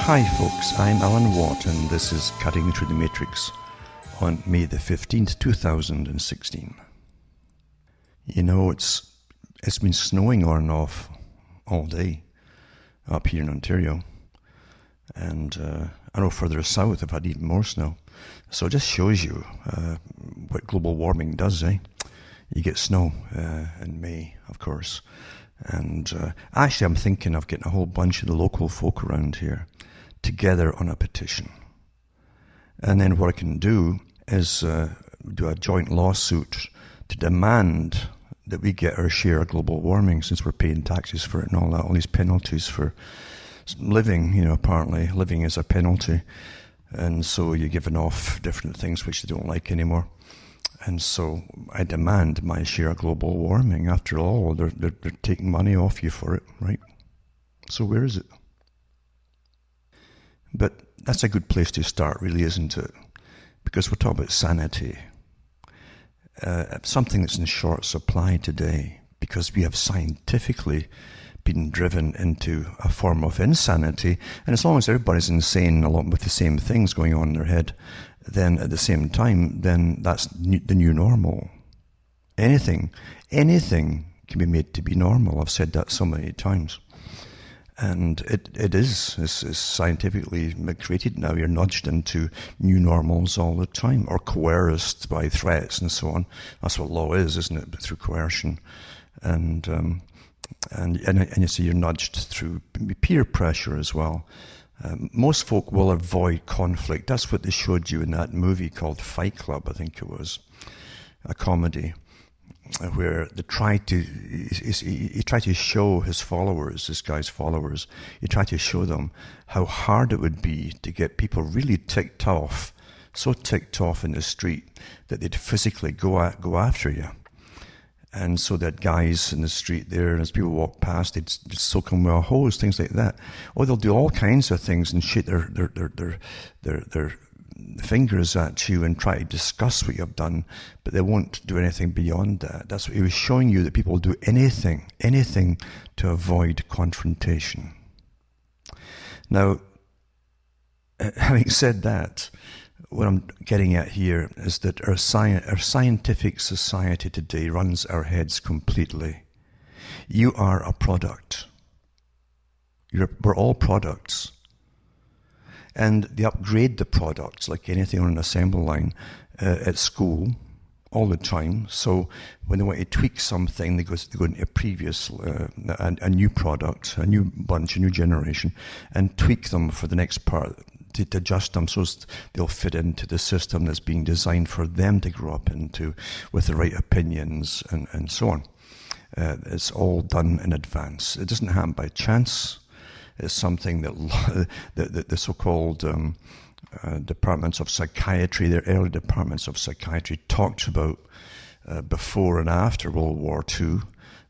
Hi folks, I'm Alan Watt and this is Cutting Through the Matrix on May the 15th, 2016. You know, it's been snowing on and off all day up here in Ontario, and I know further south I've had even more snow. So it just shows you what global warming does, eh? You get snow in May, of course. And actually I'm thinking of getting a whole bunch of the local folk around here together on a petition. And then what I can do is do a joint lawsuit to demand that we get our share of global warming, since we're paying taxes for it and all that, all these penalties for living, you know, apparently living is a penalty. And so you're giving off different things which they don't like anymore. And so I demand my share of global warming. After all, they're taking money off you for it, right? So where is it? But that's a good place to start, really, isn't it? Because we're talking about sanity. Something that's in short supply today, because we have scientifically been driven into a form of insanity. And as long as everybody's insane along with the same things going on in their head, then at the same time, then that's the new normal. Anything can be made to be normal. I've said that so many times. And it's scientifically created now. You're nudged into new normals all the time, or coerced by threats and so on. That's what law is, isn't it? But through coercion. And you see you're nudged through peer pressure as well. Most folk will avoid conflict. That's what they showed you in that movie called Fight Club, I think it was, a comedy, where they tried to, he tried to show his followers, this guy's followers, he tried to show them how hard it would be to get people really ticked off, so ticked off in the street that they'd physically go after you. And so that guys in the street there, and as people walk past, they'd soak them with a hose, things like that. Or they'll do all kinds of things and shake their fingers at you and try to discuss what you've done, but they won't do anything beyond that. That's what he was showing you, that people will do anything to avoid confrontation. Now, having said that, what I'm getting at here is that our scientific society today runs our heads completely. You are a product. We're all products. And they upgrade the products like anything on an assembly line at school all the time. So when they want to tweak something, they go into a previous, a new product, a new bunch, a new generation, and tweak them for the next part, to adjust them so they'll fit into the system that's being designed for them to grow up into, with the right opinions and so on. It's all done in advance. It doesn't happen by chance. It's something that the so-called departments of psychiatry, their early departments of psychiatry, talked about before and after World War II.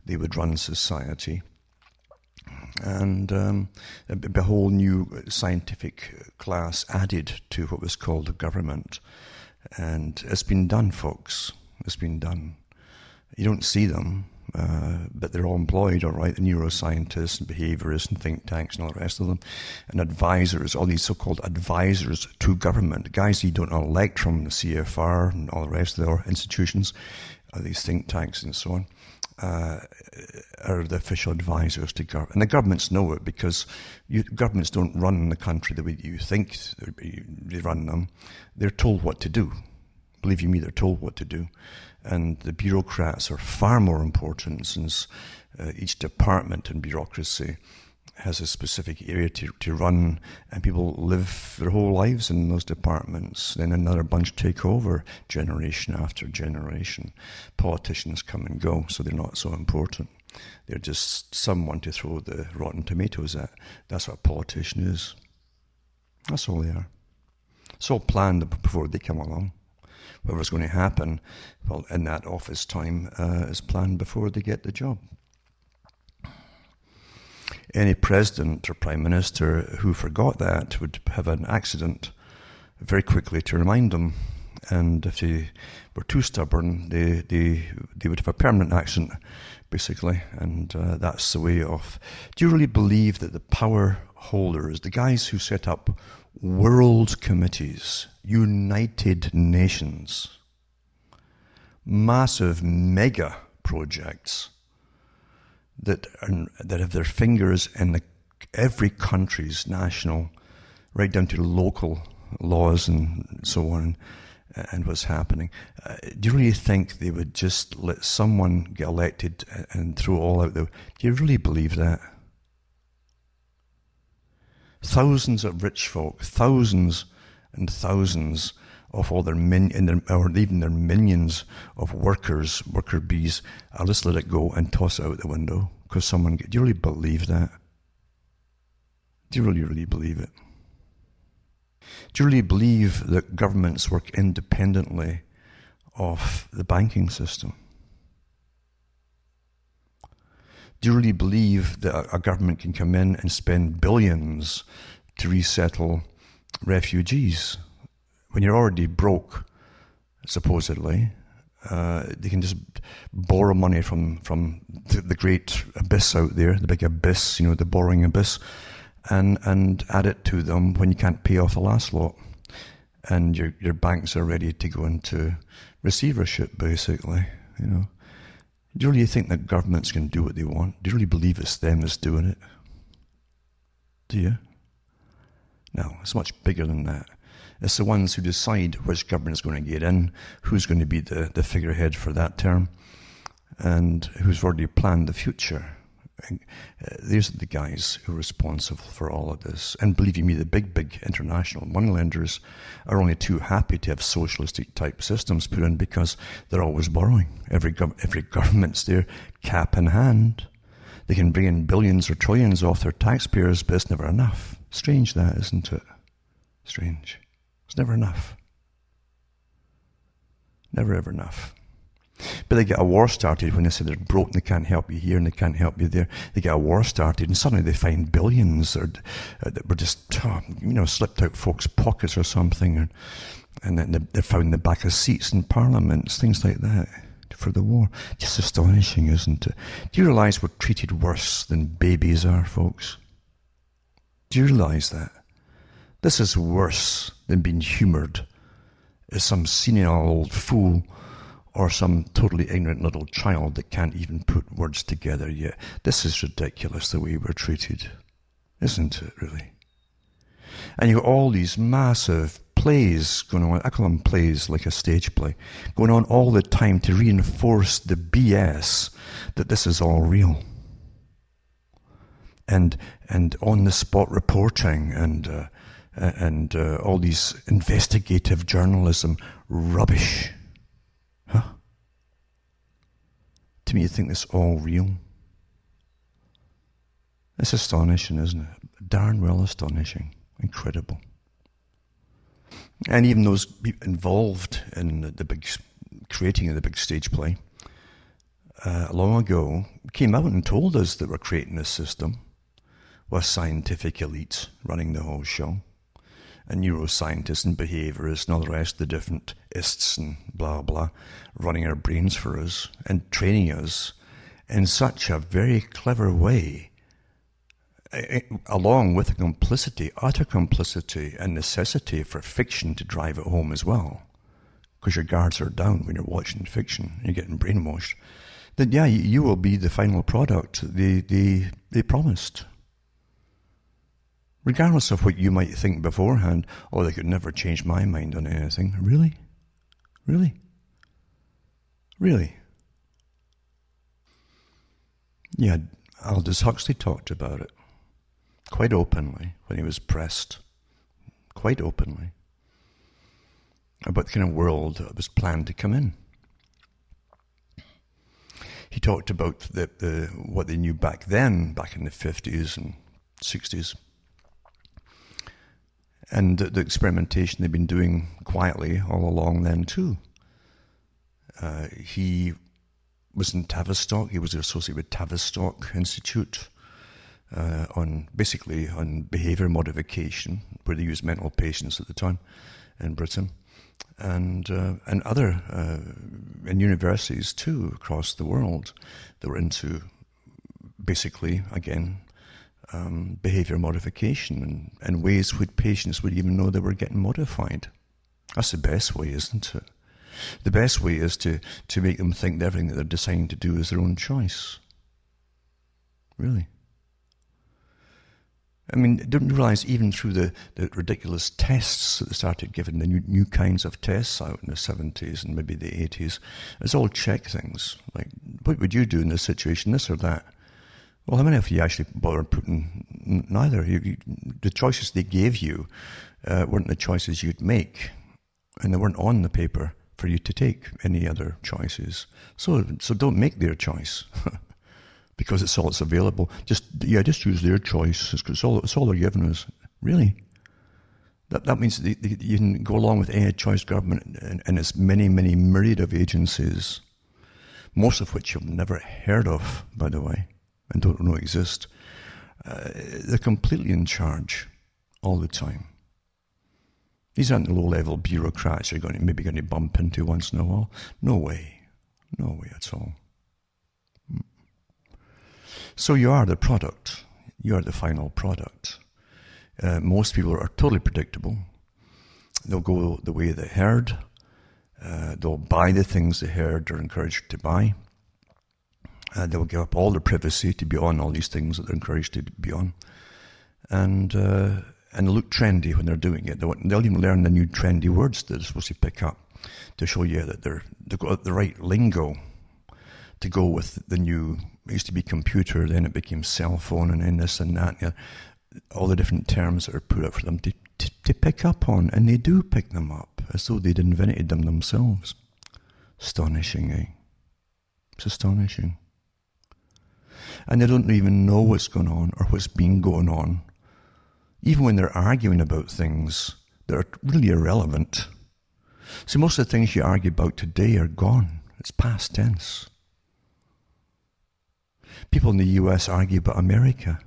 They would run society. And a whole new scientific class added to what was called the government. And it's been done, folks. It's been done. You don't see them, but they're all employed, all right, the neuroscientists and behaviorists and think tanks and all the rest of them, and advisors, all these so-called advisors to government, guys you don't elect from the CFR and all the rest of their institutions, these think tanks and so on. Are the official advisors to government. And the governments know it, because governments don't run the country the way you think they run them. They're told what to do. Believe you me, they're told what to do. And the bureaucrats are far more important, since each department and bureaucracy has a specific area to run, and people live their whole lives in those departments. Then another bunch take over generation after generation. Politicians come and go, so they're not so important. They're just someone to throw the rotten tomatoes at. That's what a politician is. That's all they are. It's all planned before they come along. Whatever's going to happen, well, in that office time, is planned before they get the job. Any president or prime minister who forgot that would have an accident very quickly to remind them. And if they were too stubborn, they would have a permanent accident basically, and that's the way of... Do you really believe that the power holders, the guys who set up world committees, United Nations, massive mega projects that have their fingers in every country's national, right down to local laws and so on, and what's happening. Do you really think they would just let someone get elected and throw all out there? Do you really believe that? Thousands of rich folk, thousands and thousands of all their or even their minions of worker bees, I'll just let it go and toss it out the window because someone... Do you really believe that? Do you really believe it? Do you really believe that governments work independently of the banking system? Do you really believe that a government can come in and spend billions to resettle refugees? When you're already broke, supposedly, they can just borrow money from the great abyss out there, the big abyss, the borrowing abyss, and add it to them when you can't pay off the last lot. And your banks are ready to go into receivership, basically. Do you really think that governments can do what they want? Do you really believe it's them that's doing it? Do you? No, it's much bigger than that. It's the ones who decide which government is going to get in, who's going to be the figurehead for that term, and who's already planned the future. These are the guys who are responsible for all of this. And believe me, the big international moneylenders are only too happy to have socialistic type systems put in because they're always borrowing. Every government's there, cap in hand. They can bring in billions or trillions off their taxpayers, but it's never enough. Strange that, isn't it? Strange. It's never enough. Never ever enough. But they get a war started when they say they're broke and they can't help you here and they can't help you there. They get a war started and suddenly they find billions that were just, slipped out folks' pockets or something. And then they're found in the back of seats in parliaments, things like that, for the war. Just astonishing, isn't it? Do you realise we're treated worse than babies are, folks? Do you realise that? This is worse than being humoured as some senile old fool or some totally ignorant little child that can't even put words together yet. This is ridiculous, the way we're treated. Isn't it, really? And you've got all these massive plays going on. I call them plays, like a stage play, going on all the time to reinforce the BS that this is all real. And on-the-spot reporting and all these investigative journalism rubbish. Huh? To me, you think this all real? It's astonishing, isn't it? Darn well astonishing. Incredible. And even those involved in the big creating of the big stage play long ago came out and told us that we're creating this system with scientific elites running the whole show, and neuroscientists and behaviorists and all the rest of the different ists and blah blah running our brains for us and training us in such a very clever way, along with the utter complicity and necessity for fiction to drive it home as well, because your guards are down when you're watching fiction and you're getting brainwashed, that yeah, you will be the final product they promised. Regardless of what you might think beforehand, they could never change my mind on anything. Really? Really? Really? Yeah, Aldous Huxley talked about it quite openly when he was pressed, quite openly, about the kind of world that was planned to come in. He talked about what they knew back then, back in the 50s and 60s, and the experimentation they've been doing quietly all along then too. He was in Tavistock. He was associated with Tavistock Institute, basically on behaviour modification, where they used mental patients at the time in Britain, and other in universities too across the world that were into basically again behaviour modification and ways which patients would even know they were getting modified. That's the best way, isn't it? The best way is to make them think that everything that they're deciding to do is their own choice. Really. I mean, didn't realise even through the ridiculous tests that they started giving, the new kinds of tests out in the 70s and maybe the 80s, it's all check things. Like, what would you do in this situation, this or that? Well, how many of you actually bothered putting neither? The choices they gave you weren't the choices you'd make, and they weren't on the paper for you to take any other choices. So don't make their choice. Because it's all that's available. Just use their choice. It's all they're giving us. Really? That means that you can go along with any choice government and its many, many myriad of agencies, most of which you've never heard of, by the way, and don't know exist. They're completely in charge all the time. These aren't the low-level bureaucrats you're maybe going to bump into once in a while. No way. No way at all. So you are the product. You are the final product. Most people are totally predictable. They'll go the way they heard. They'll buy the things they heard or encouraged to buy. They'll give up all their privacy to be on all these things that they're encouraged to be on. And they look trendy when they're doing it. They'll even learn the new trendy words that they're supposed to pick up to show you that they've got the right lingo to go with the new. It used to be computer, then it became cell phone, and then this and that. All the different terms that are put up for them to pick up on, and they do pick them up as though they'd invented them themselves. Astonishing, eh? It's astonishing. And they don't even know what's going on or what's been going on. Even when they're arguing about things that are really irrelevant. See, most of the things you argue about today are gone. It's past tense. People in the US argue about America.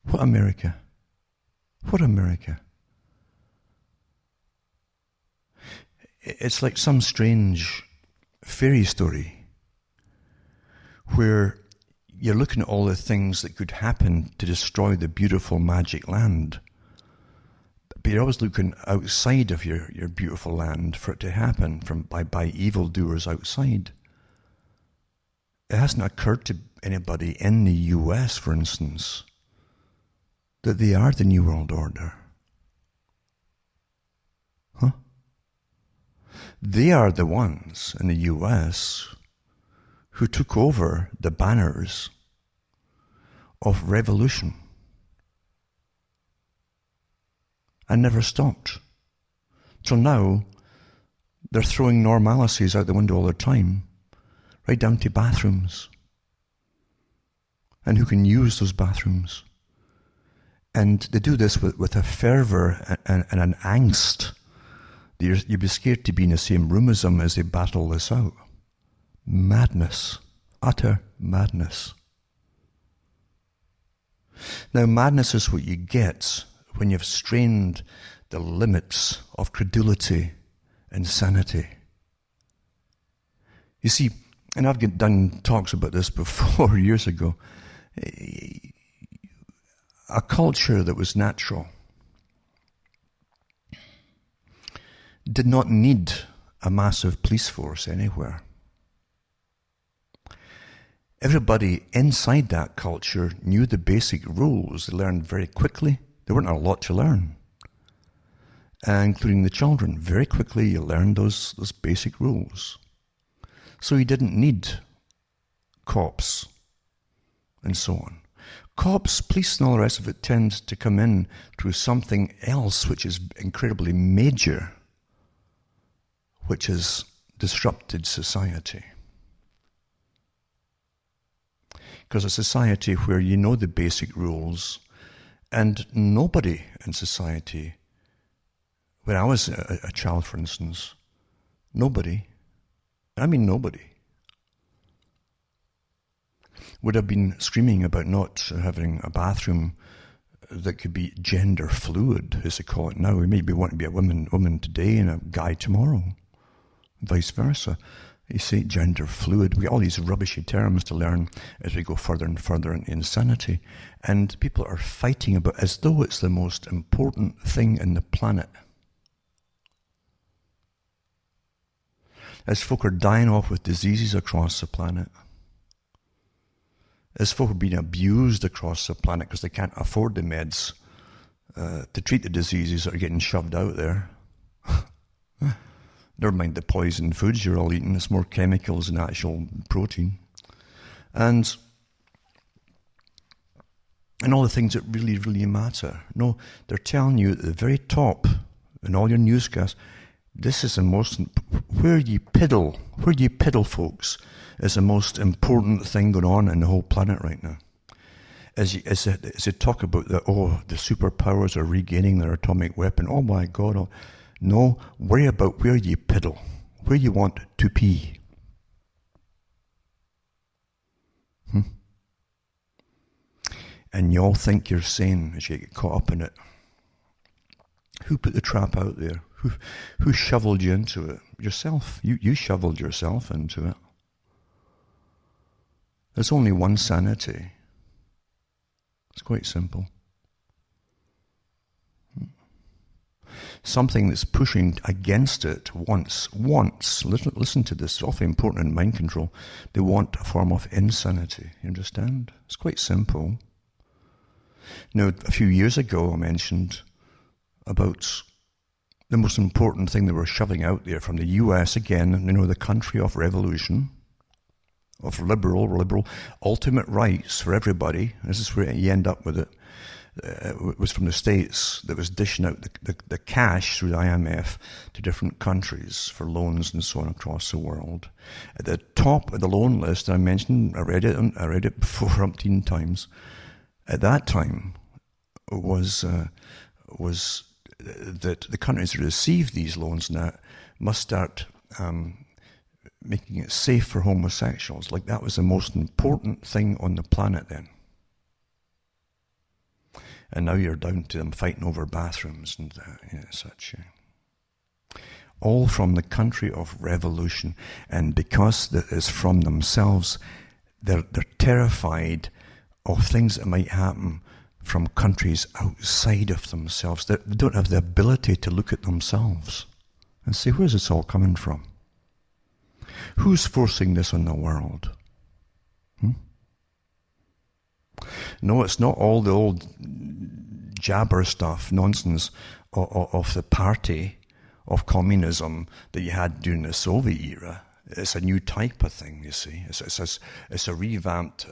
What America? What America? It's like some strange fairy story where you're looking at all the things that could happen to destroy the beautiful magic land. But you're always looking outside of your beautiful land for it to happen by evildoers outside. It hasn't occurred to anybody in the US, for instance, that they are the New World Order. Huh? They are the ones in the US who took over the banners of revolution and never stopped. So now they're throwing normalities out the window all the time, right down to bathrooms, and who can use those bathrooms. And they do this with a fervour and an angst. You'd be scared to be in the same room as them as they battle this out. Madness. Utter madness. Now, madness is what you get when you've strained the limits of credulity and sanity. You see, and I've done talks about this before, years ago, a culture that was natural did not need a massive police force anywhere. Everybody inside that culture knew the basic rules. They learned very quickly. There weren't a lot to learn, including the children. Very quickly you learned those basic rules. So you didn't need cops and so on. Cops, police and all the rest of it tend to come in through something else which is incredibly major, which has disrupted society. Because a society where you know the basic rules, and nobody in society, when I was a child, for instance, nobody, would have been screaming about not having a bathroom that could be gender fluid, as they call it now. We maybe want to be a woman today and a guy tomorrow, vice versa. You say gender fluid. We get all these rubbishy terms to learn as we go further and further into insanity. And people are fighting about as though it's the most important thing in the planet. As folk are dying off with diseases across the planet. As folk are being abused across the planet because they can't afford the meds to treat the diseases that are getting shoved out there. Never mind the poisoned foods you're all eating. It's more chemicals than actual protein. And all the things that really, really matter. No, they're telling you at the very top, in all your newscasts, this is the most, where you piddle, folks, is the most important thing going on in the whole planet right now. As you talk about the superpowers are regaining their atomic weapon, oh my God, no, worry about where you piddle, where you want to pee. And you all think you're sane as you get caught up in it. Who put the trap out there? Who shoveled you into it? Yourself. You shoveled yourself into it. There's only one sanity. It's quite simple. Something that's pushing against it wants, listen to this, it's awfully important in mind control, they want a form of insanity. You understand? It's quite simple. Now, a few years ago I mentioned about the most important thing they were shoving out there from the US again, the country of revolution, of liberal, ultimate rights for everybody. This is where you end up with it. It was from the States that was dishing out the cash through the IMF to different countries for loans and so on across the world. At the top of the loan list, I mentioned, I read it before umpteen times. At that time, was that the countries that receive these loans now must start making it safe for homosexuals. Like that was the most important thing on the planet then. And now you're down to them fighting over bathrooms and such. All from the country of revolution. And because that is from themselves, they're terrified of things that might happen from countries outside of themselves. They don't have the ability to look at themselves and say, where's this all coming from? Who's forcing this on the world? No, it's not all the old jabber stuff, nonsense of the party of communism that you had during the Soviet era. It's a new type of thing, you see. It's a revamped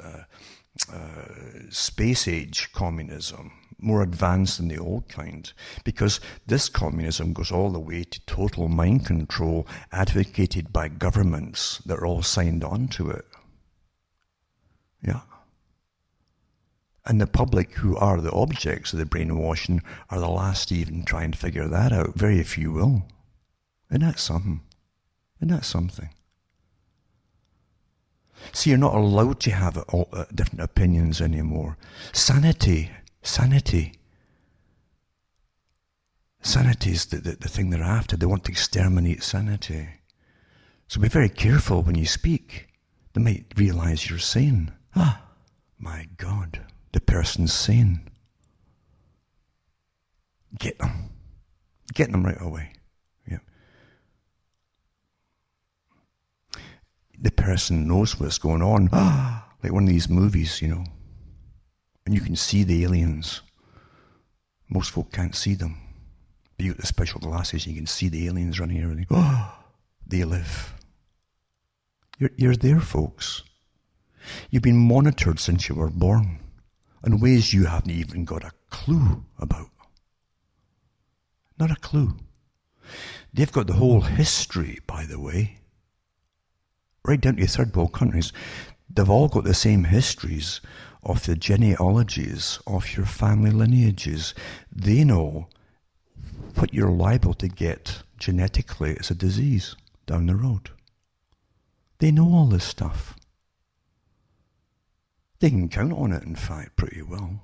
space age communism, more advanced than the old kind, because this communism goes all the way to total mind control advocated by governments that are all signed on to it. Yeah. And the public, who are the objects of the brainwashing, are the last to even try and figure that out. Very few will. Isn't that something? Isn't that something? See, you're not allowed to have different opinions anymore. Sanity is the thing they're after. They want to exterminate sanity. So be very careful when you speak. They might realize you're sane. Ah, my God, the person's sane. Get them. Get them right away. Yeah. The person knows what's going on. Like one of these movies, and you can see the aliens. Most folk can't see them. But you get the special glasses, you can see the aliens running everything. They live. You're there, folks. You've been monitored since you were born in ways you haven't even got a clue about. Not a clue. They've got the whole history, by the way. Right down to third world countries. They've all got the same histories of the genealogies of your family lineages. They know what you're liable to get genetically as a disease down the road. They know all this stuff. They can count on it, in fact, pretty well.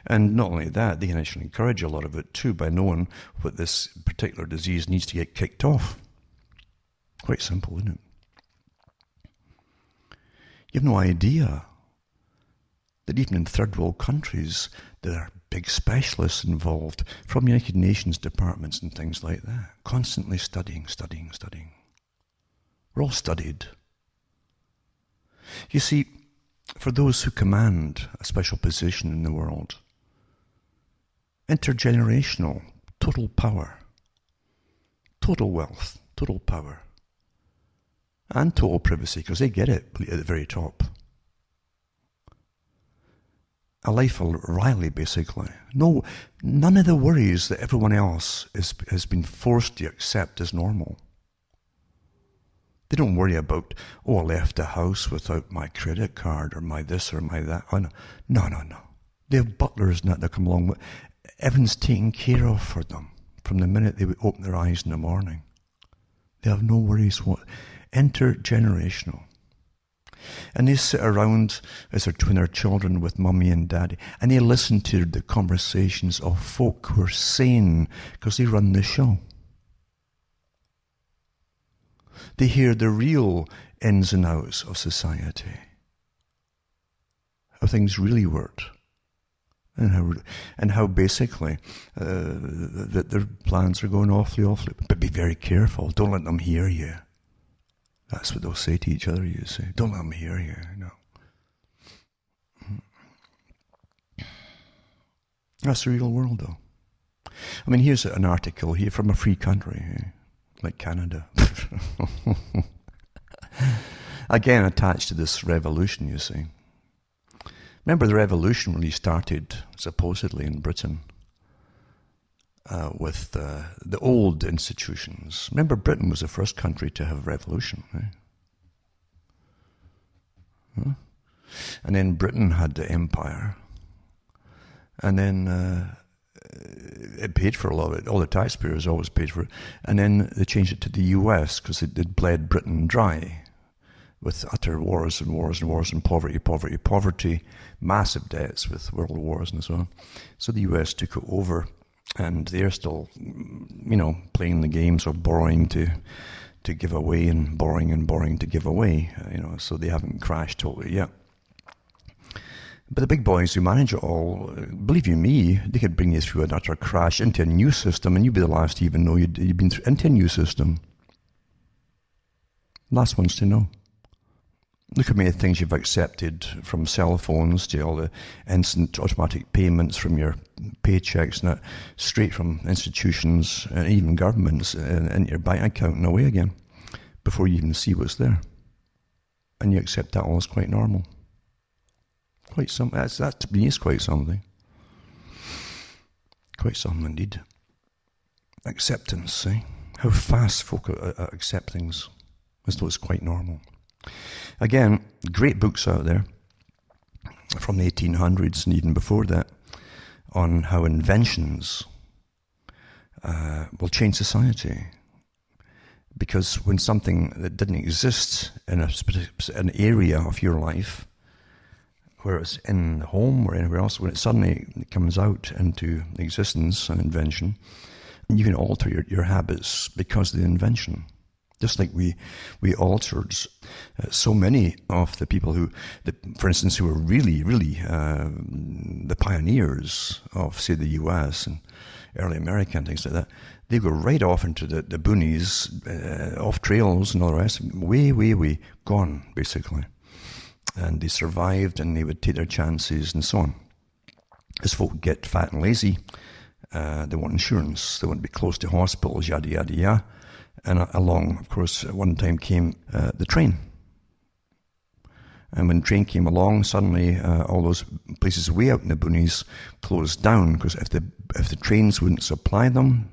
And not only that, they can actually encourage a lot of it too by knowing what this particular disease needs to get kicked off. Quite simple, isn't it? You have no idea that even in third world countries, there are big specialists involved from United Nations departments and things like that, constantly studying. We're all studied. You see, for those who command a special position in the world, intergenerational, total power, total wealth, total power, and total privacy, because they get it at the very top. A life of Riley, basically. No, none of the worries that everyone else has been forced to accept as normal. They don't worry about, I left the house without my credit card or my this or my that. Oh, no. They have butlers and that come along with. Everything's taken care of for them from the minute they open their eyes in the morning. They have no worries. Intergenerational. And they sit around as they're twin their children with mummy and daddy, and they listen to the conversations of folk who are sane because they run the show. They hear the real ins and outs of society, how things really work, and how basically that their plans are going awfully. But be very careful. Don't let them hear you. That's what they'll say to each other, you see. Don't let them hear you, That's the real world, though. I mean, here's an article here from a free country, like Canada. Again, attached to this revolution, you see. Remember, the revolution really started, supposedly, in Britain. With the old institutions. Remember, Britain was the first country to have a revolution. Huh? And then Britain had the empire. And then it paid for a lot of it. All the taxpayers always paid for it. And then they changed it to the US because it bled Britain dry with utter wars and poverty, massive debts with world wars and so on. So the US took it over. And they're still, playing the games of borrowing to give away and borrowing to give away, so they haven't crashed totally yet. But the big boys who manage it all, believe you me, they could bring you through an utter crash into a new system, and you'd be the last to even know you'd been into a new system. Last ones to know. Look at many things you've accepted, from cell phones to all the instant automatic payments from your paychecks and that, straight from institutions and even governments into your bank account and away again, before you even see what's there. And you accept that all as quite normal. Quite something. That to me is quite something. Quite something indeed. Acceptance, see? How fast folk accept things, as though it's quite normal. Again, great books out there from the 1800s and even before that on how inventions will change society. Because when something that didn't exist in an area of your life, where it's in the home or anywhere else, when it suddenly comes out into existence, an invention, you can alter your habits because of the invention. Just like we altered so many of the people for instance, who were really the pioneers of, say, the US and early America and things like that. They go right off into the boonies, off trails and all the rest, way gone, basically. And they survived, and they would take their chances and so on. As folk get fat and lazy, they want insurance, they want to be close to hospitals, yada, yada, yada. And along, of course, at one time came the train. And when the train came along, suddenly all those places way out in the boonies closed down, because if the trains wouldn't supply them,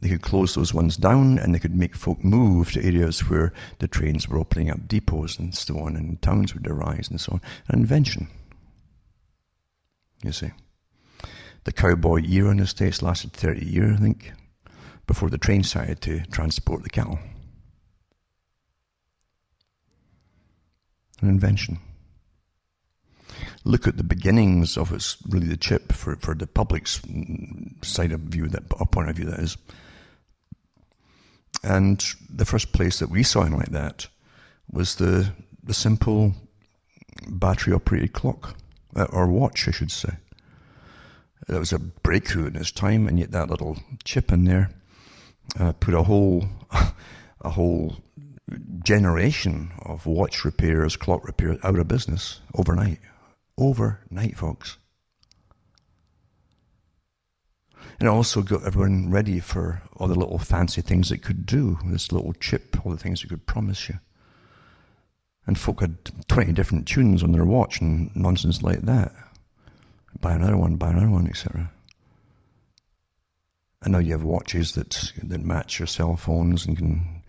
they could close those ones down, and they could make folk move to areas where the trains were opening up depots and so on, and towns would arise and so on. An invention, you see. The cowboy era in the States lasted 30 years, I think, before the train started to transport the cattle. An invention. look at the beginnings of it's really the chip for the public's side of view, that or point of view, that is. And the first place that we saw anything like that was the simple battery-operated clock, or watch, I should say. That was a breakthrough in its time, and yet that little chip in there put a whole generation of watch repairers, clock repairers out of business overnight. Overnight, folks. And it also got everyone ready for all the little fancy things it could do, this little chip, all the things it could promise you. And folk had 20 different tunes on their watch and nonsense like that. Buy another one, etc. And now you have watches that match your cell phones and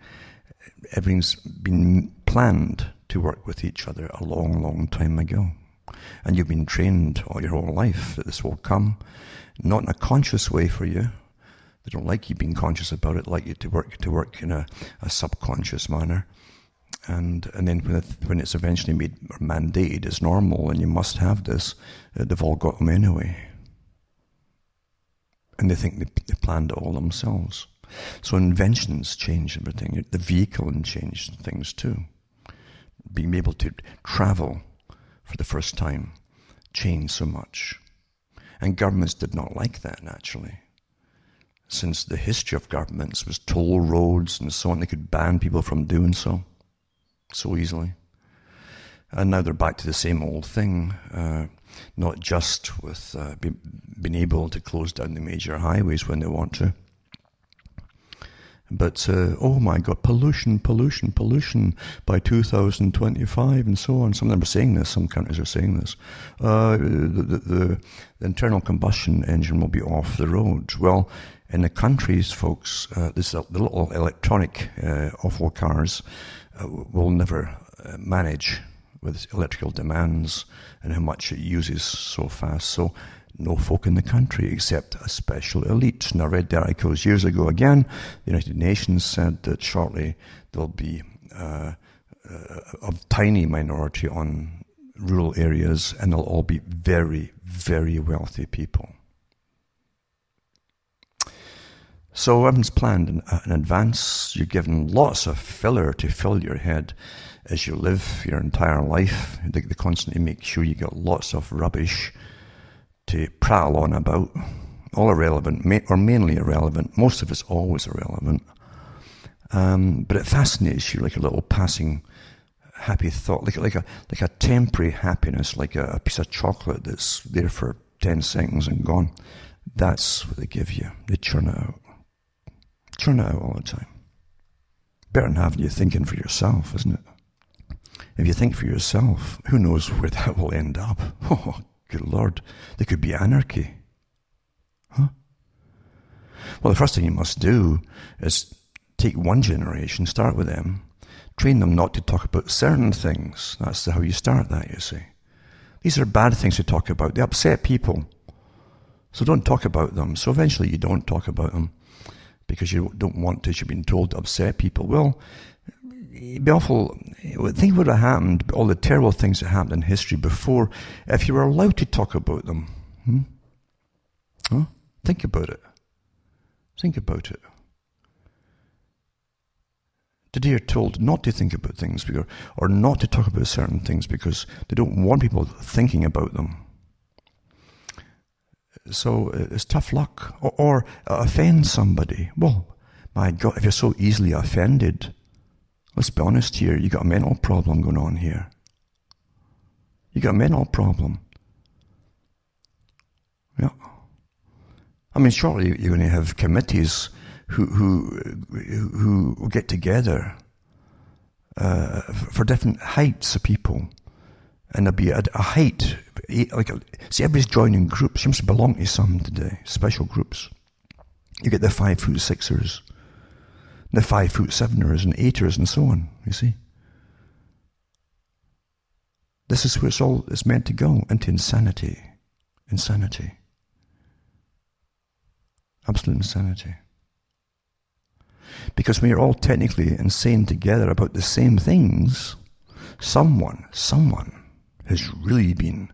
everything's been planned to work with each other a long, long time ago. And you've been trained all your whole life that this will come, not in a conscious way for you. They don't like you being conscious about it, like you to work in a subconscious manner. And then when it's eventually made or mandated as normal and you must have this, they've all got them anyway. And they think they planned it all themselves. So inventions change everything. The vehicle changed things too. Being able to travel for the first time changed so much. And governments did not like that, naturally. Since the history of governments was toll roads and so on, they could ban people from doing so easily. And now they're back to the same old thing, not just with being able to close down the major highways when they want to, but, oh my God, pollution by 2025 and so on. Some of them are saying this, some countries are saying this. The internal combustion engine will be off the road. Well, in the countries, folks, the little electronic awful cars will never manage with electrical demands and how much it uses so fast. So no folk in the country except a special elite. And I read the articles years ago again. The United Nations said that shortly there'll be a tiny minority on rural areas, and they'll all be very, very wealthy people. So everyone's planned in advance. You're given lots of filler to fill your head as you live your entire life. They constantly make sure you get lots of rubbish to prattle on about, all irrelevant, or mainly irrelevant. Most of it's always irrelevant. But it fascinates you like a little passing happy thought, like a temporary happiness, like a piece of chocolate that's there for 10 seconds and gone. That's what they give you. They churn it out. Churn it out all the time. Better than having you thinking for yourself, isn't it? If you think for yourself, who knows where that will end up? Oh, good Lord, there could be anarchy. Huh? Well, the first thing you must do is take one generation, start with them, train them not to talk about certain things. That's how you start that, you see. These are bad things to talk about. They upset people. So don't talk about them. So eventually you don't talk about them because you don't want to. You've been told to upset people. Well, it'd be awful. Think what would have happened, all the terrible things that happened in history before, if you were allowed to talk about them. Huh? Think about it. Think about it. Today you're told not to think about things or not to talk about certain things because they don't want people thinking about them. So it's tough luck. Or offend somebody. Well, my God, if you're so easily offended, let's be honest here, you got a mental problem going on here. You got a mental problem. Yeah. I mean, surely you're going to have committees who get together for different heights of people, and there'll be a height. See, everybody's joining groups. You must belong to some today, special groups. You get the 5'6"ers, the 5'7"ers, and 8'ers, and so on. You see, this is where it's meant to go, into insanity, absolute insanity. Because when you're all technically insane together about the same things, someone has really been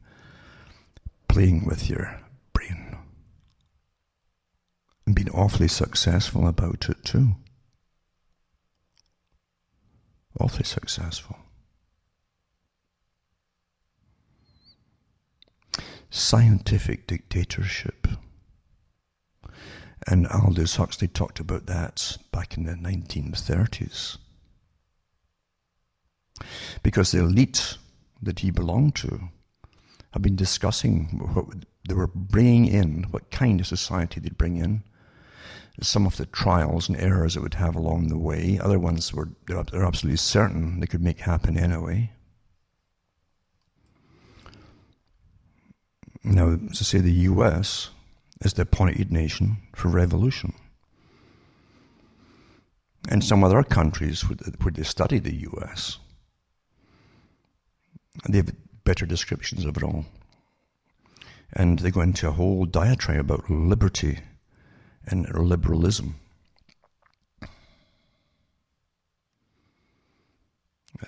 playing with your brain. And being awfully successful about it too. Awfully successful. Scientific dictatorship. And Aldous Huxley talked about that back in the 1930s. Because the elite that he belonged to have been discussing what they were bringing in, what kind of society they'd bring in, some of the trials and errors it would have along the way. Other ones they're absolutely certain they could make happen anyway. Now, to say the US is the appointed nation for revolution. And some other countries where they study the US, they have better descriptions of it all. And they go into a whole diatribe about liberty and liberalism.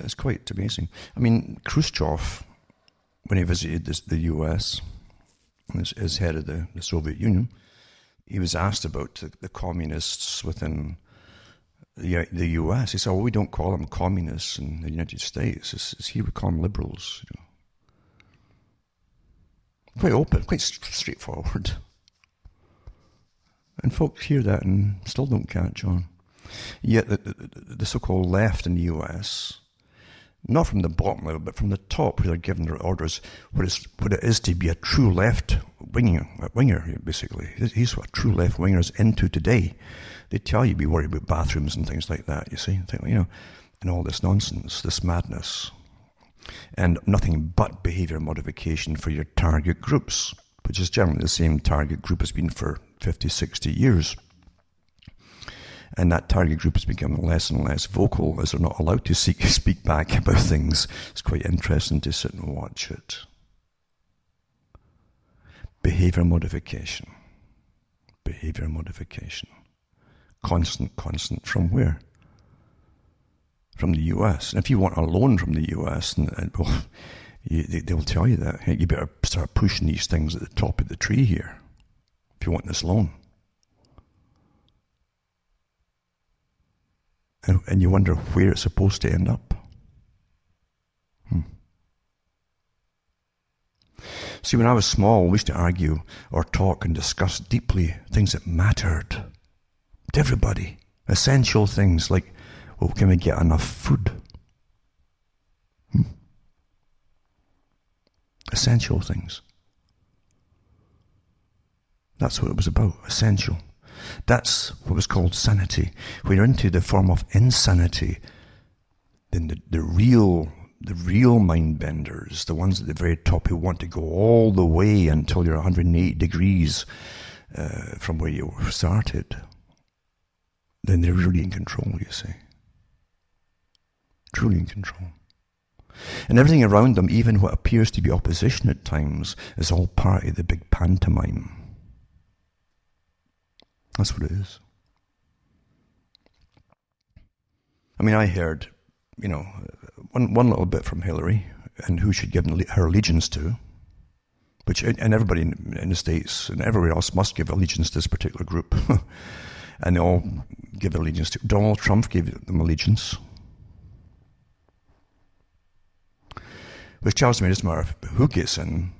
It's quite amazing. I mean, Khrushchev, when he visited the US, as head of the Soviet Union, he was asked about the communists within the US. He said, well, we don't call them communists in the United States. It's here we call them liberals. You know. Quite open, quite straightforward. And folks hear that and still don't catch on. Yet the so-called left in the US, not from the bottom level, but from the top, where they're given their orders, what it is to be a true left-winger, basically. He's what a true left-winger is into today. They tell you be worried about bathrooms and things like that, you see, and all this nonsense, this madness. And nothing but behavior modification for your target groups, which is generally the same target group has been for 50, 60 years. And that target group has become less and less vocal as they're not allowed to speak back about things. It's quite interesting to sit and watch it. Behavior modification. Behavior modification. Constant from where? From the US. And if you want a loan from the US, they'll tell you that. Hey, you better start pushing these things at the top of the tree here if you want this loan. And you wonder where it's supposed to end up. See, when I was small, we used to argue or talk and discuss deeply things that mattered to everybody. Essential things like, well, can we get enough food? Essential things. That's what it was about, essential. That's what was called sanity. When you're into the form of insanity, then the real mind benders, the ones at the very top who want to go all the way until you're 180 degrees from where you started, then they're really in control, you see. Truly in control. And everything around them, even what appears to be opposition at times, is all part of the big pantomime. That's what it is. I mean, I heard, one little bit from Hillary and who should give her allegiance to, and everybody in the States and everywhere else must give allegiance to this particular group. And they all give allegiance to. Donald Trump gave them allegiance. Which tells me it doesn't matter who gets in,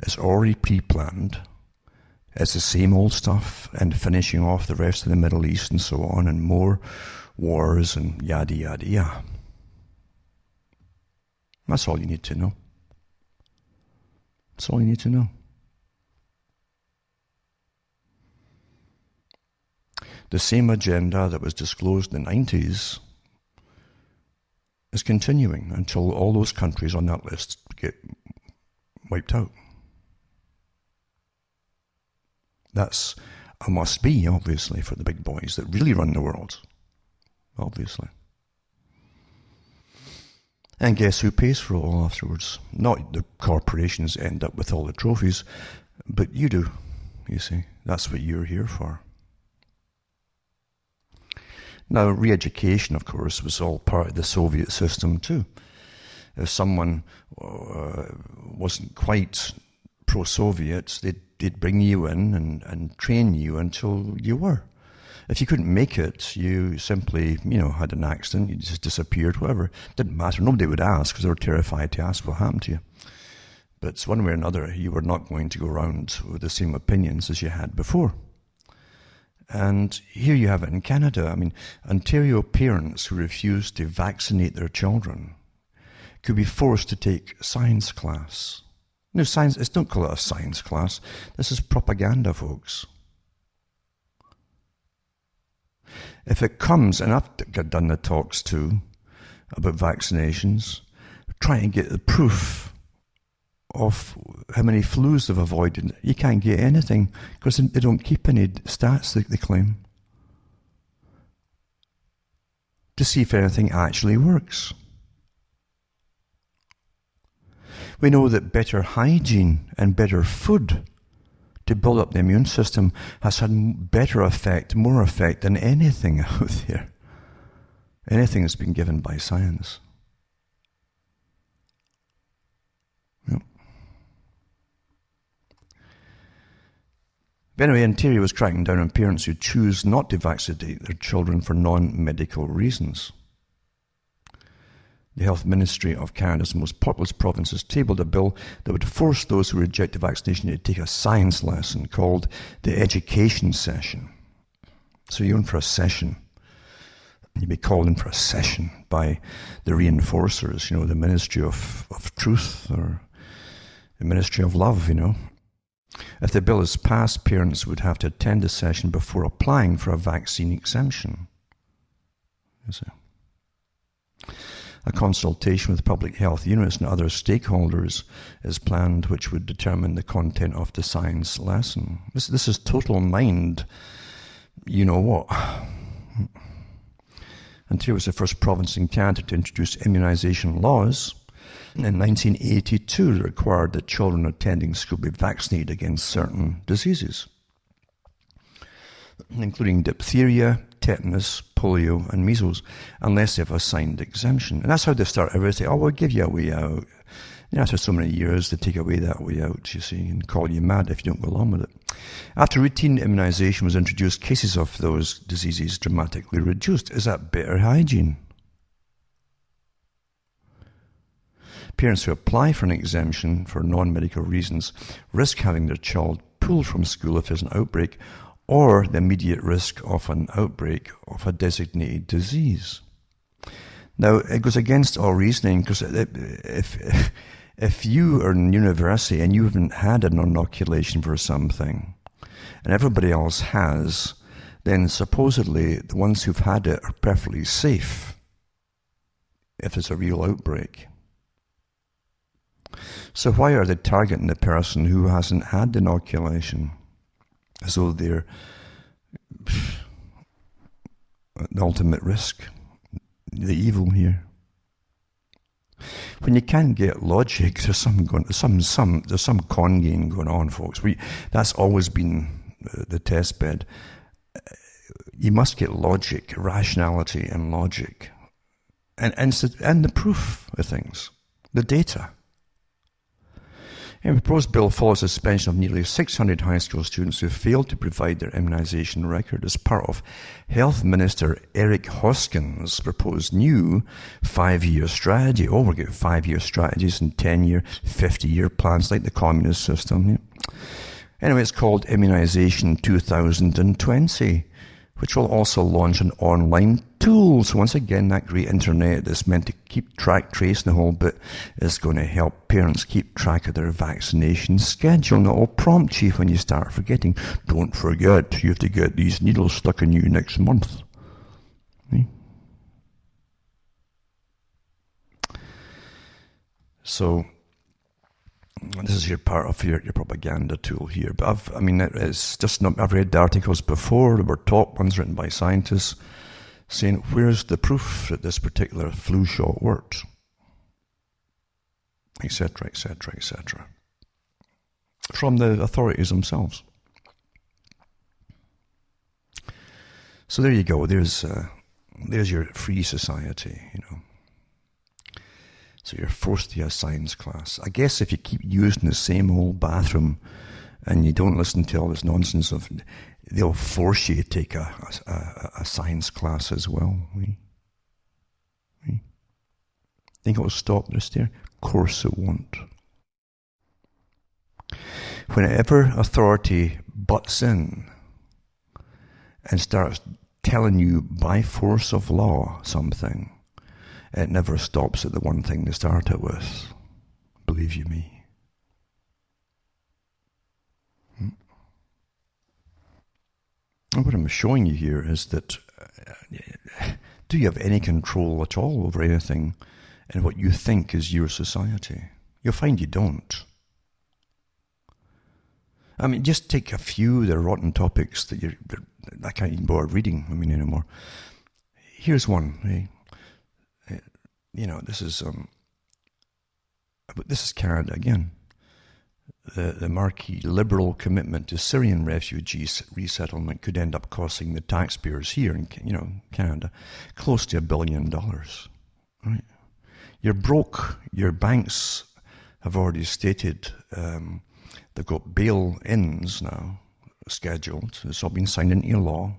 it's already pre-planned. It's the same old stuff, and finishing off the rest of the Middle East and so on, and more wars and yada yada yada. That's all you need to know. That's all you need to know. The same agenda that was disclosed in the 90s is continuing until all those countries on that list get wiped out. That's a must be, obviously, for the big boys that really run the world. Obviously. And guess who pays for it all afterwards? Not the corporations end up with all the trophies, but you do, you see. That's what you're here for. Now, re-education, of course, was all part of the Soviet system too. If someone wasn't quite pro-Soviets, they'd bring you in and train you until you were. If you couldn't make it, you simply, had an accident, you just disappeared, whatever. Didn't matter. Nobody would ask because they were terrified to ask what happened to you. But one way or another, you were not going to go around with the same opinions as you had before. And here you have it in Canada. I mean, Ontario parents who refuse to vaccinate their children could be forced to take science class. No, science, don't call it a science class. This is propaganda, folks. If it comes, and I've done the talks too about vaccinations, trying to get the proof of how many flus they've avoided. You can't get anything because they don't keep any stats, they claim, to see if anything actually works. We know that better hygiene and better food to build up the immune system has had better effect, more effect than anything out there. Anything that's been given by science. Yep. But anyway, Ontario was cracking down on parents who choose not to vaccinate their children for non-medical reasons. The Health Ministry of Canada's most populous province has tabled a bill that would force those who reject the vaccination to take a science lesson called the education session. So you're in for a session. You'd be called in for a session by the reinforcers, the Ministry of Truth or the Ministry of Love, If the bill is passed, parents would have to attend a session before applying for a vaccine exemption. A consultation with public health units and other stakeholders is planned, which would determine the content of the science lesson. This is total mind, what. Ontario was the first province in Canada to introduce immunization laws. In 1982, it required that children attending school be vaccinated against certain diseases, including diphtheria, tetanus, polio, and measles, unless they have a signed exemption. And that's how they start everything. Oh, we'll give you a way out. After so many years, they take away that way out, you see, and call you mad if you don't go along with it. After routine immunization was introduced, cases of those diseases dramatically reduced. Is that better hygiene? Parents who apply for an exemption for non-medical reasons risk having their child pulled from school if there's an outbreak, or the immediate risk of an outbreak of a designated disease. Now, it goes against all reasoning, because if you are in university and you haven't had an inoculation for something, and everybody else has, then supposedly the ones who've had it are perfectly safe if it's a real outbreak. So why are they targeting the person who hasn't had the inoculation? As though they're the ultimate risk, the evil here. When you can't get logic, there's some con game going on, folks. That's always been the test bed. You must get logic, rationality, and logic, and the proof of things, the data. A proposed bill follows suspension of nearly 600 high school students who failed to provide their immunization record as part of Health Minister Eric Hoskin's proposed new 5-year strategy. Oh, we're getting 5-year strategies and 10-year, 50-year plans like the communist system. Yeah. Anyway, it's called Immunization 2020, which will also launch an online tool. So once again, that great internet that's meant to keep track, trace, and the whole bit is going to help parents keep track of their vaccination schedule. And it will prompt you when you start forgetting. Don't forget, you have to get these needles stuck in you next month. Okay? So this is your part of your propaganda tool here. But it's just not. I've read the articles before. There were top ones written by scientists saying, where's the proof that this particular flu shot worked? Etc., etc., etc. From the authorities themselves. So there you go. There's your free society, So you're forced to a science class. I guess if you keep using the same old bathroom and you don't listen to all this nonsense of, they'll force you to take a science class as well. Think it'll stop this there? Of course it won't. Whenever authority butts in and starts telling you by force of law something, it never stops at the one thing they started with. Believe you me. And what I'm showing you here is that do you have any control at all over anything in what you think is your society? You'll find you don't. I mean, just take a few of the rotten topics that I can't even bother reading anymore. Here's one. This is Canada again. The marquee liberal commitment to Syrian refugees resettlement could end up costing the taxpayers here in Canada close to $1 billion. Right? You're broke. Your banks have already stated they've got bail-ins now scheduled. It's all been signed into law.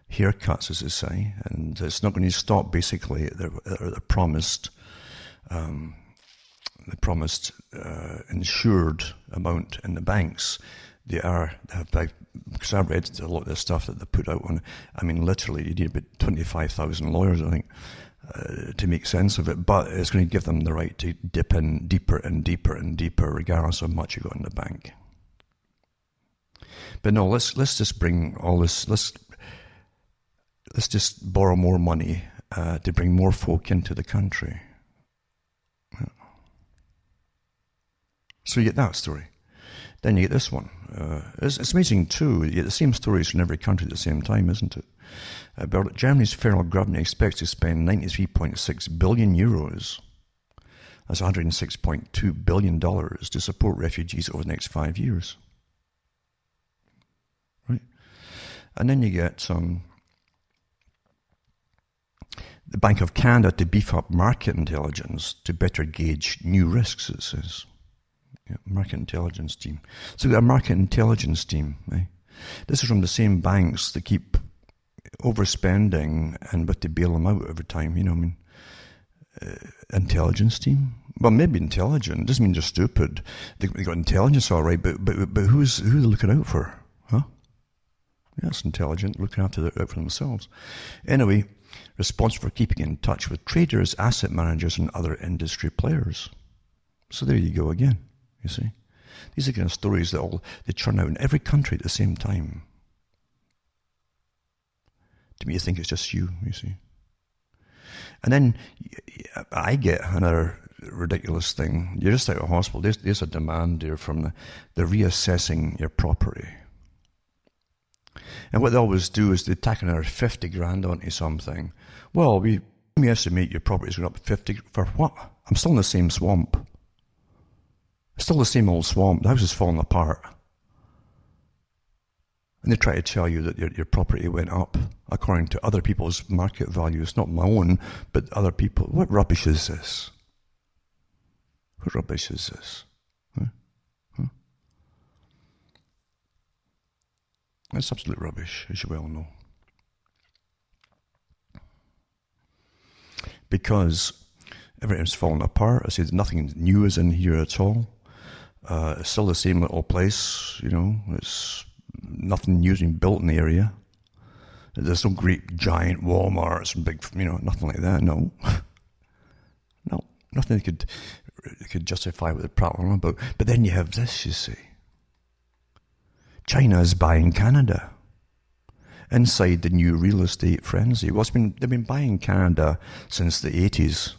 Haircuts, as they say, and it's not going to stop. Basically, the promised insured amount in the banks. Because I've read a lot of the stuff that they put out on. I mean, literally, you need about 25,000 lawyers, I think, to make sense of it. But it's going to give them the right to dip in deeper and deeper and deeper, regardless of how much you got in the bank. But no, let's just bring all this. Let's just borrow more money to bring more folk into the country. So you get that story. Then you get this one. It's amazing too. You get the same stories from every country at the same time, isn't it? Germany's federal government expects to spend 93.6 billion euros. That's $106.2 billion to support refugees over the next 5 years. Right? And then you get the Bank of Canada to beef up market intelligence to better gauge new risks, it says. Yeah, market intelligence team. So we've got a market intelligence team. Eh? This is from the same banks that keep overspending and but to bail them out every time. Intelligence team. Well, maybe intelligent. Doesn't mean they're stupid. They got intelligence, all right. But who are they looking out for? Huh? Yeah, it's intelligent, looking out for themselves. Anyway, responsible for keeping in touch with traders, asset managers, and other industry players. So there you go again. You see, these are kind of stories that they churn out in every country at the same time. To me, you think it's just you see. And then I get another ridiculous thing. You're just out of hospital. There's a demand there from the reassessing your property. And what they always do is they tack another 50 grand onto something. Well, we estimate your property's going up 50 for what? I'm still in the same swamp. It's still the same old swamp. The house is falling apart. And they try to tell you that your property went up according to other people's market values, not my own, but other people. What rubbish is this? What rubbish is this? Huh? It's absolute rubbish, as you well know. Because everything's falling apart. I said nothing new is in here at all. It's still the same little place, It's nothing new being built in the area. There's no great giant Walmarts and big, nothing like that. No, no, nothing that could justify what they're prattling about. But then you have this, you see. China's buying Canada inside the new real estate frenzy. Well, they've been buying Canada since the 80s.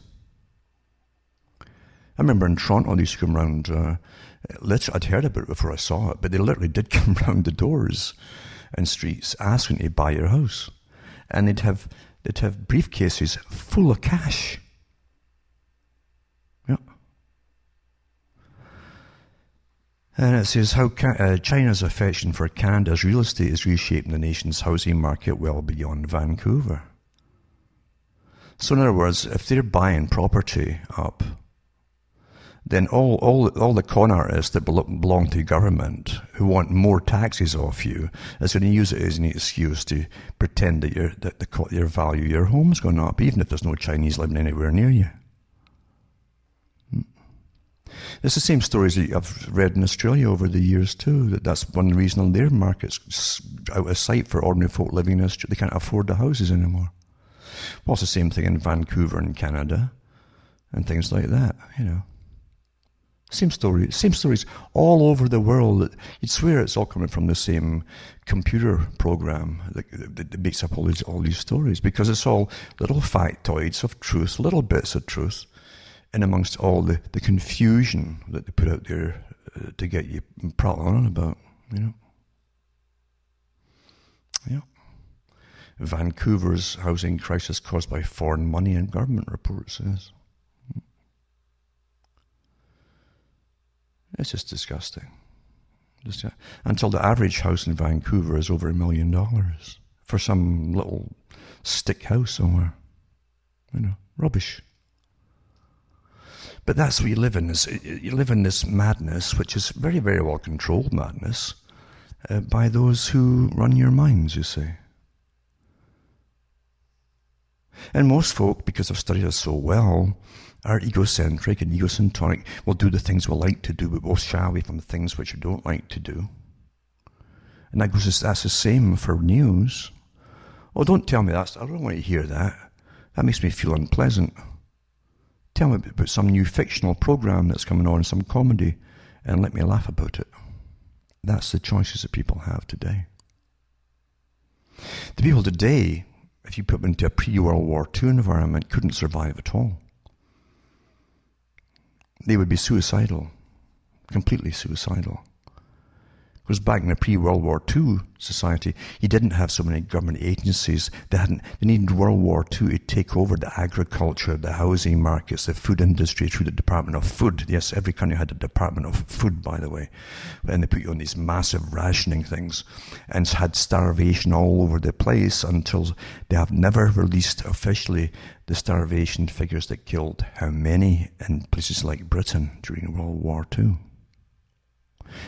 I remember in Toronto, they used to come around, literally, I'd heard about it before I saw it, but they literally did come round the doors and streets asking to buy your house. And they'd have briefcases full of cash. Yeah. And it says how China's affection for Canada's real estate is reshaping the nation's housing market well beyond Vancouver. So in other words, if they're buying property up, then all the con artists that belong to government who want more taxes off you is going to use it as an excuse to pretend that your value of your home's gone up, even if there's no Chinese living anywhere near you. It's the same stories that I've read in Australia over the years too, that's one reason their market's out of sight for ordinary folk living in Australia. They can't afford the houses anymore. Well, it's the same thing in Vancouver and Canada and things like that, Same stories all over the world. You'd swear it's all coming from the same computer program that makes up all these stories, because it's all little factoids of truth, little bits of truth, in amongst all the confusion that they put out there to get you prattling on about, Yeah. Vancouver's housing crisis caused by foreign money and government, report says. It's just disgusting. Until the average house in Vancouver is over $1 million for some little stick house somewhere. Rubbish. But that's what you live in. You live in this madness, which is very, very well controlled madness by those who run your minds, you see. And most folk, because they've studied us so well, are egocentric and egocentric. We'll do the things we like to do, but we'll shy away from the things which we don't like to do. And that's the same for news. Oh, don't tell me that. I don't want to hear that. That makes me feel unpleasant. Tell me about some new fictional program that's coming on, some comedy, and let me laugh about it. That's the choices that people have today. The people today, if you put them into a pre-World War II environment, couldn't survive at all. They would be suicidal, completely suicidal. Because back in the pre-World War II society, you didn't have so many government agencies. They needed World War II to take over the agriculture, the housing markets, the food industry through the Department of Food. Yes, every country had a Department of Food, by the way. And they put you on these massive rationing things and had starvation all over the place until they have never released officially the starvation figures that killed how many in places like Britain during World War II.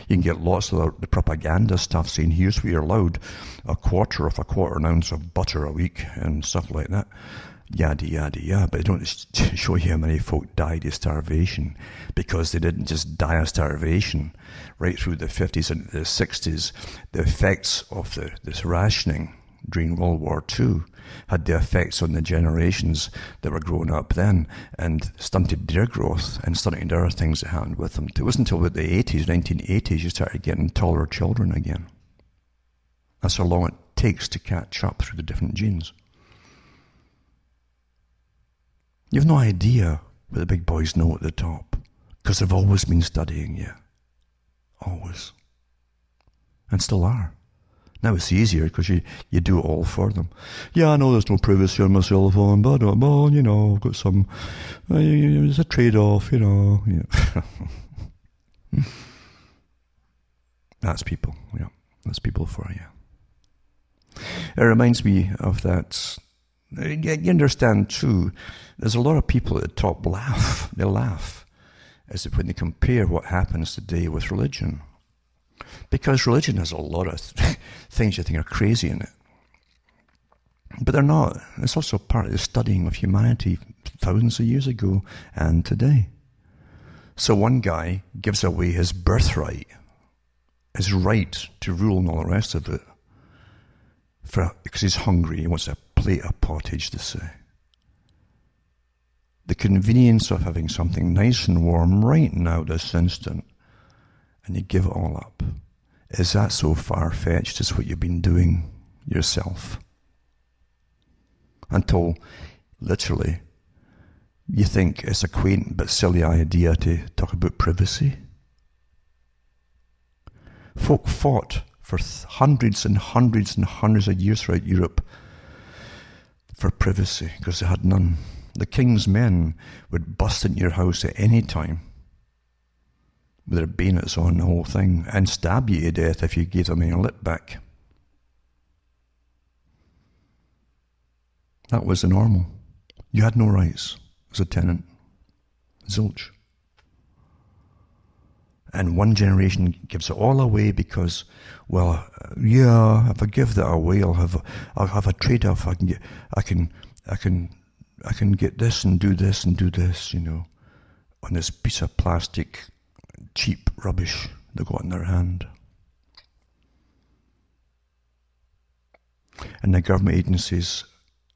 You can get lots of the propaganda stuff saying, here's what you're allowed, a quarter of an ounce of butter a week and stuff like that. Yada, yada, yada. But they don't show you how many folk died of starvation, because they didn't just die of starvation. Right through the 50s and the 60s, the effects of this rationing during World War II had the effects on the generations that were growing up then and stunted their growth and stunted other things that happened with them. It wasn't until the 1980s, you started getting taller children again. That's how long it takes to catch up through the different genes. You've no idea what the big boys know at the top, because they've always been studying you. Always. And still are. Now it's easier because you do it all for them. Yeah, I know there's no privacy on my cell phone, but I've got some, there's a trade-off, Yeah. That's people, yeah. That's people for you. It reminds me of that. You understand too, there's a lot of people at the top laugh. They laugh as when they compare what happens today with religion. Because religion has a lot of things you think are crazy in it. But they're not. It's also part of the studying of humanity thousands of years ago and today. So one guy gives away his birthright, his right to rule and all the rest of it, because he's hungry. He wants a plate of pottage, to say. The convenience of having something nice and warm right now, this instant, and you give it all up. Is that so far-fetched as what you've been doing yourself? Until, literally, you think it's a quaint but silly idea to talk about privacy. Folk fought for hundreds and hundreds and hundreds of years throughout Europe for privacy, because they had none. The king's men would bust into your house at any time with their bayonets on, the whole thing, and stab you to death if you gave them any lip back. That was the normal. You had no rights as a tenant. Zilch. And one generation gives it all away because, well, yeah, if I give that away, I'll have a trade-off. I can get this and do this, on this piece of plastic, cheap rubbish they got in their hand. And the government agencies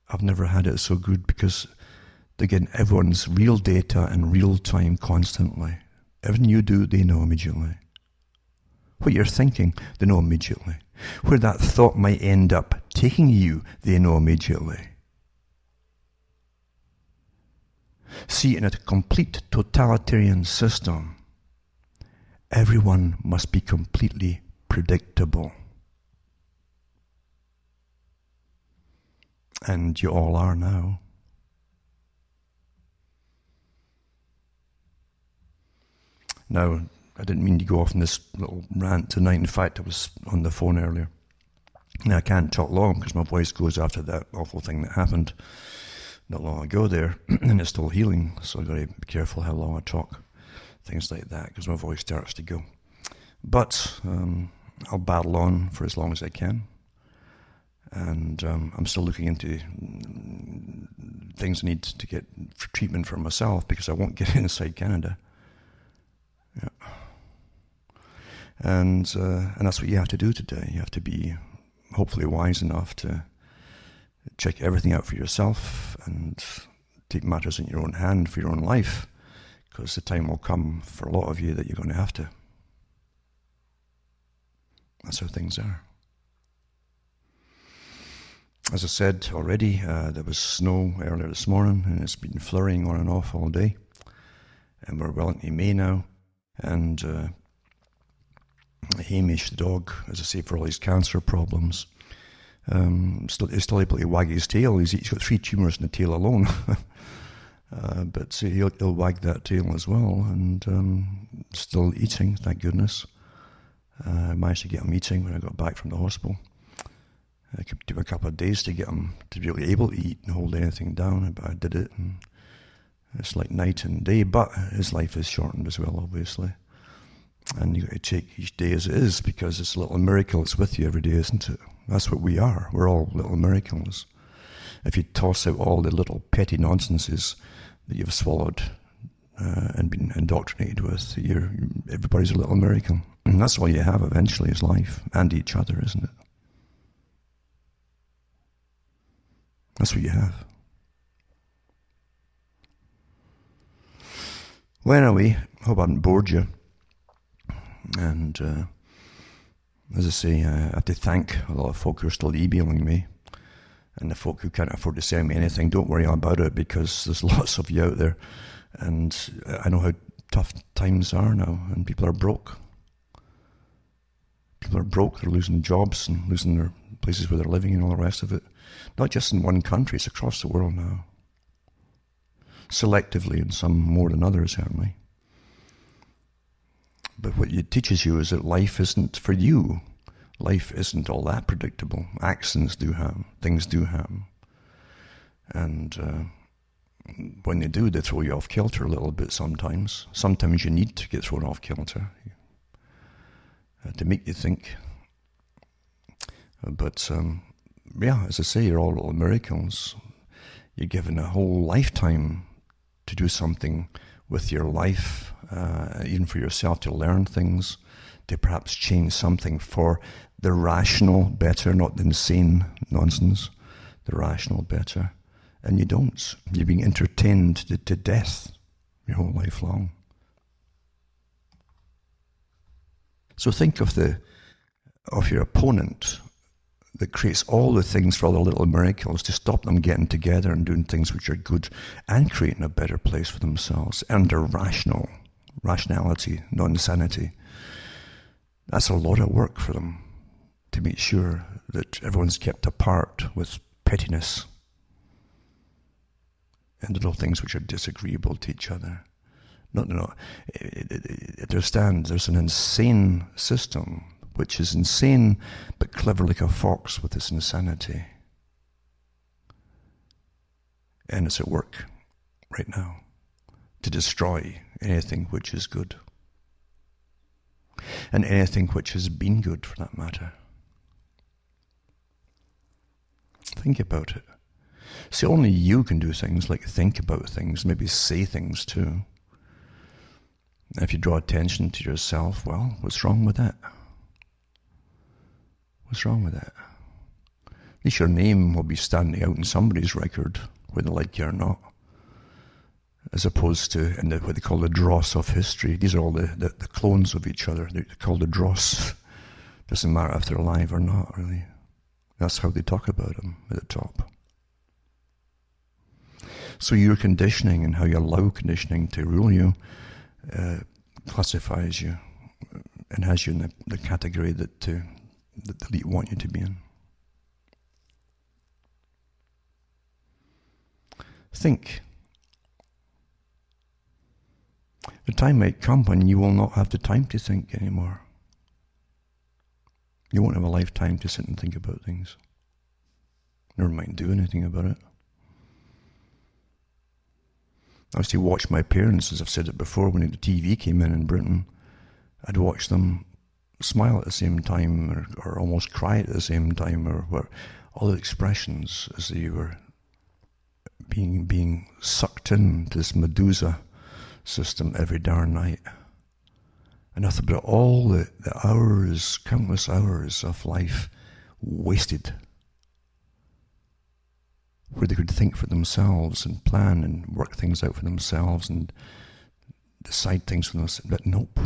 have never had it so good because they're getting everyone's real data in real time constantly. Everything you do, they know immediately. What you're thinking, they know immediately. Where that thought might end up taking you, they know immediately. See, in a complete totalitarian system, everyone must be completely predictable. And you all are now. Now, I didn't mean to go off on this little rant tonight. In fact, I was on the phone earlier. Now, I can't talk long because my voice goes after that awful thing that happened not long ago there, and it's still healing, so I've got to be careful how long I talk, things like that, because my voice starts to go. But I'll battle on for as long as I can, and I'm still looking into things I need to get for treatment for myself, because I won't get inside Canada. Yeah. And that's what you have to do today. You have to be hopefully wise enough to check everything out for yourself and take matters in your own hand for your own life, because the time will come for a lot of you that you're going to have to. That's how things are. As I said already, there was snow earlier this morning, and it's been flurrying on and off all day. And we're well into May now. And Hamish, the dog, as I say, for all his cancer problems, he's still able to wag his tail. He's got 3 tumours in the tail alone. But he'll wag that tail as well, and still eating, thank goodness. I managed to get him eating when I got back from the hospital. It could do a couple of days to get him to be really able to eat and hold anything down, but I did it, and it's like night and day. But his life is shortened as well, obviously. And you've got to take each day as it is, because it's a little miracle that's with you every day, isn't it? That's what we are. We're all little miracles. If you toss out all the little petty nonsenses that you've swallowed and been indoctrinated with, everybody's a little miracle. And that's all you have eventually is life and each other, isn't it? That's what you have. Well, anyway, hope I haven't bored you. And as I say, I have to thank a lot of folk who are still emailing me. And the folk who can't afford to send me anything, don't worry about it, because there's lots of you out there. And I know how tough times are now, and people are broke. People are broke, they're losing jobs and losing their places where they're living and all the rest of it. Not just in one country, it's across the world now. Selectively, and some more than others, certainly. But what it teaches you is that life isn't for you. Life isn't all that predictable. Accidents do happen. Things do happen. And when they do, they throw you off kilter a little bit sometimes. Sometimes you need to get thrown off kilter to make you think. But yeah, as I say, you're all little miracles. You're given a whole lifetime to do something with your life, even for yourself, to learn things, to perhaps change something for the rational better, not the insane nonsense, the rational better. And you don't. You're being entertained to death your whole life long. So think of your opponent that creates all the things for other little miracles to stop them getting together and doing things which are good and creating a better place for themselves under rationality, not insanity. That's a lot of work for them to make sure that everyone's kept apart with pettiness and little things which are disagreeable to each other. Understand, there's an insane system which is insane but clever like a fox with its insanity. And it's at work right now to destroy anything which is good. And anything which has been good, for that matter. Think about it. See, only you can do things like think about things, maybe say things too. If you draw attention to yourself, well, what's wrong with that? What's wrong with that? At least your name will be standing out in somebody's record, whether they like you or not. As opposed to what they call the dross of history. These are all the clones of each other. They're called the dross. Doesn't matter if they're alive or not, really. That's how they talk about them at the top. So your conditioning and how you allow conditioning to rule you classifies you and has you in the category that the elite want you to be in. Think. The time might come when you will not have the time to think anymore. You won't have a lifetime to sit and think about things. Never mind do anything about it. I used to watch my parents, as I've said it before, when the TV came in Britain. I'd watch them smile at the same time or almost cry at the same time, or all the expressions as they were being sucked into this Medusa system every darn night. And I thought about all the hours, countless hours of life wasted, where they could think for themselves and plan and work things out for themselves and decide things for themselves. But nope.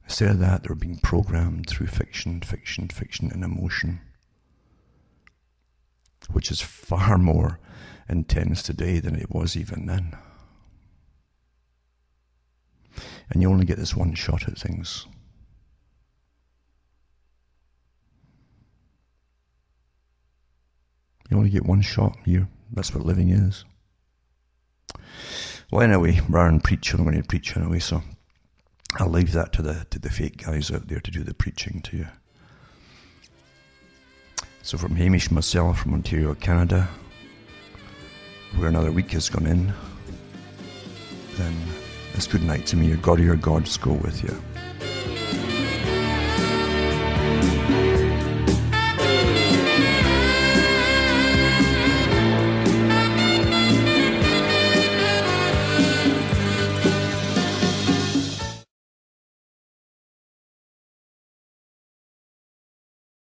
Instead of that, they were being programmed through fiction, and emotion, which is far more intense today than it was even then. And you only get this one shot at things. You only get one shot here. That's what living is. Well, anyway, rather than preach, I'm going to preach anyway, so I'll leave that to the fake guys out there to do the preaching to you. So from Hamish and myself from Ontario, Canada, where another week has gone in, then it's good night to me. Your God or your gods go with you.